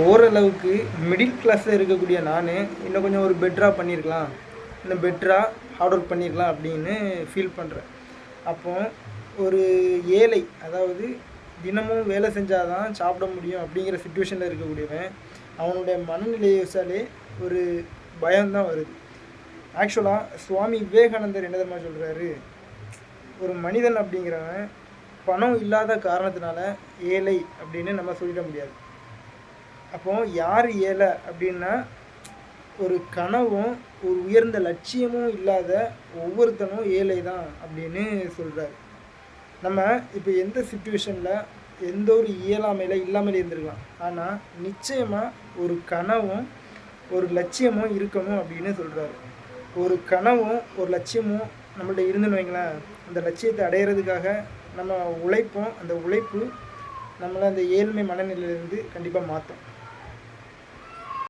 ஓரளவுக்கு மிடில் கிளாஸில் இருக்கக்கூடிய நான் இன்னும் கொஞ்சம் ஒரு பெட்டராக பண்ணியிருக்கலாம், இன்னும் பெட்டராக ஹார்ட் ஒர்க் பண்ணியிருக்கலாம் அப்படின்னு ஃபீல் பண்ணுறேன். அப்போ ஒரு ஏழை, அதாவது தினமும் வேலை செஞ்சால் தான் சாப்பிட முடியும் அப்படிங்கிற சுச்சுவேஷனில் இருக்கக்கூடியவன், அவனுடைய மனநிலையை வச்சாலே ஒரு பயம்தான் வருது. ஆக்சுவலாக சுவாமி விவேகானந்தர் என்ன தெரியுமா சொல்கிறாரு, ஒரு மனிதன் அப்படிங்கிறவன் பணம் இல்லாத காரணத்தினால ஏழை அப்படின்னு நம்ம சொல்லிட முடியாது. அப்போது யார் ஏழை அப்படின்னா, ஒரு கனவும் ஒரு உயர்ந்த லட்சியமும் இல்லாத ஒவ்வொருத்தனும் ஏழை தான் அப்படின்னு சொல்கிறார். நம்ம இப்போ எந்த சுச்சுவேஷனில் எந்த ஒரு இயலாமையில் இல்லாமல் இருந்திருக்கலாம், ஆனால் நிச்சயமாக ஒரு கனவும் ஒரு லட்சியமும் இருக்கணும் அப்படின்னு சொல்கிறாரு. ஒரு கனவும் ஒரு லட்சியமும் நம்மள்ட்ட இருந்துன்னு வைங்களேன், அந்த லட்சியத்தை அடையிறதுக்காக நம்ம உழைப்போம். அந்த உழைப்பு நம்மளை அந்த ஏழ்மை மனநிலையிலேருந்து கண்டிப்பாக மாற்றும்.